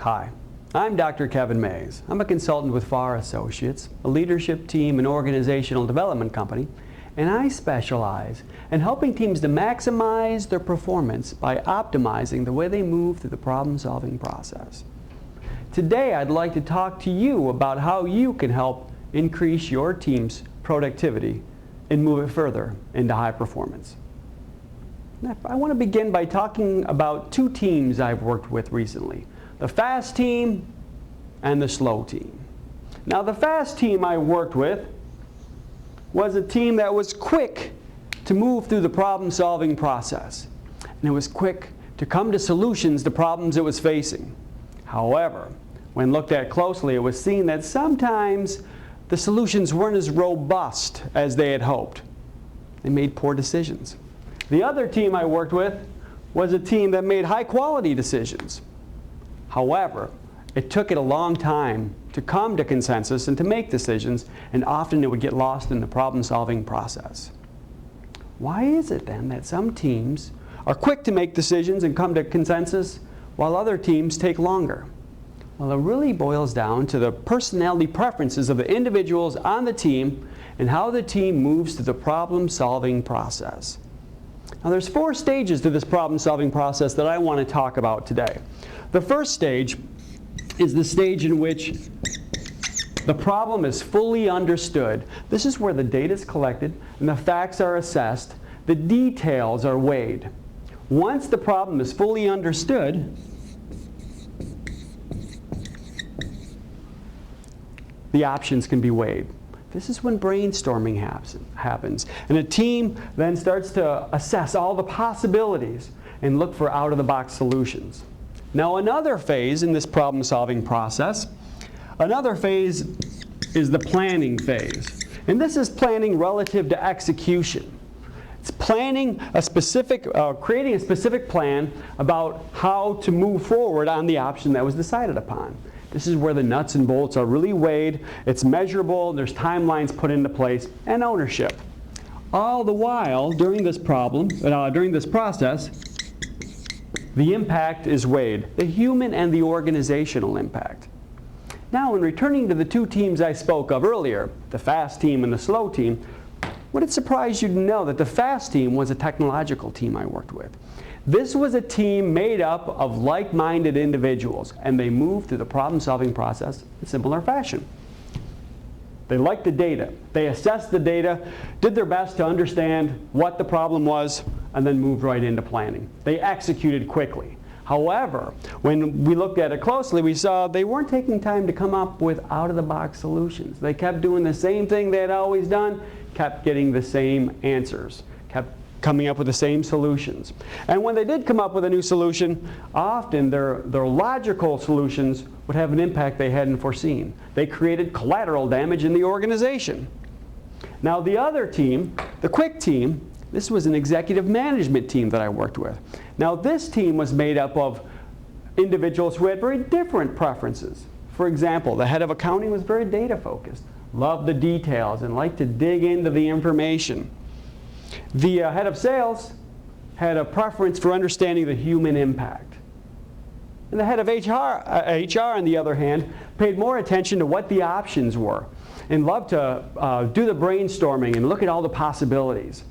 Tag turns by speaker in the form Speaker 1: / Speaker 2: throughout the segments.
Speaker 1: Hi, I'm Dr. Kevin Mays. I'm a consultant with Farr Associates, a leadership team and organizational development company, and I specialize in helping teams to maximize their performance by optimizing the way they move through the problem-solving process. Today, I'd like to talk to you about how you can help increase your team's productivity and move it further into high performance. I want to begin by talking about two teams I've worked with recently, the fast team and the slow team. Now, the fast team I worked with was a team that was quick to move through the problem-solving process, and it was quick to come to solutions to problems it was facing. However, when looked at closely, it was seen that sometimes the solutions weren't as robust as they had hoped. They made poor decisions. The other team I worked with was a team that made high-quality decisions. However, it took it a long time to come to consensus and to make decisions, and often it would get lost in the problem-solving process. Why is it then that some teams are quick to make decisions and come to consensus, while other teams take longer? Well, it really boils down to the personality preferences of the individuals on the team and how the team moves through the problem-solving process. Now, there's 4 stages to this problem-solving process that I want to talk about today. The first stage is the stage in which the problem is fully understood. This is where the data is collected and the facts are assessed, the details are weighed. Once the problem is fully understood, the options can be weighed. This is when brainstorming happens, and a team then starts to assess all the possibilities and look for out-of-the-box solutions. Now, another phase in this problem-solving process, another phase is the planning phase. And this is planning relative to execution. It's planning a specific, creating a specific plan about how to move forward on the option that was decided upon. This is where the nuts and bolts are really weighed, it's measurable, there's timelines put into place, and ownership. All the while, during this process, the impact is weighed, the human and the organizational impact. Now, in returning to the 2 teams I spoke of earlier, the fast team and the slow team, would it surprise you to know that the fast team was a technological team I worked with? This was a team made up of like-minded individuals, and they moved through the problem-solving process in similar fashion. They liked the data. They assessed the data, did their best to understand what the problem was, and then moved right into planning. They executed quickly. However, when we looked at it closely, we saw they weren't taking time to come up with out-of-the-box solutions. They kept doing the same thing they had always done, kept getting the same answers, kept coming up with the same solutions. And when they did come up with a new solution, often their logical solutions would have an impact they hadn't foreseen. They created collateral damage in the organization. Now, the other team, the quick team, this was an executive management team that I worked with. Now, this team was made up of individuals who had very different preferences. For example, the head of accounting was very data focused, loved the details, and liked to dig into the information. The head of sales had a preference for understanding the human impact. And the head of HR, on the other hand, paid more attention to what the options were and loved to do the brainstorming and look at all the possibilities.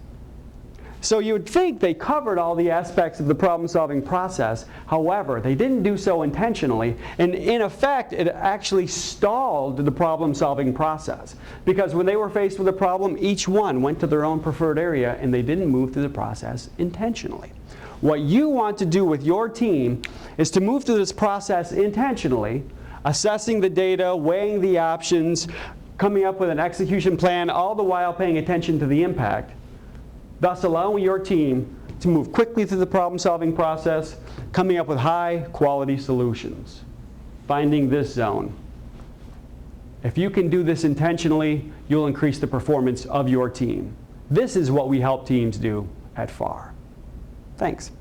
Speaker 1: So you would think they covered all the aspects of the problem-solving process. However, they didn't do so intentionally, and in effect, it actually stalled the problem-solving process. Because when they were faced with a problem, each one went to their own preferred area, and they didn't move through the process intentionally. What you want to do with your team is to move through this process intentionally, assessing the data, weighing the options, coming up with an execution plan, all the while paying attention to the impact, thus allowing your team to move quickly through the problem-solving process, coming up with high-quality solutions, finding this zone. If you can do this intentionally, you'll increase the performance of your team. This is what we help teams do at Farr. Thanks.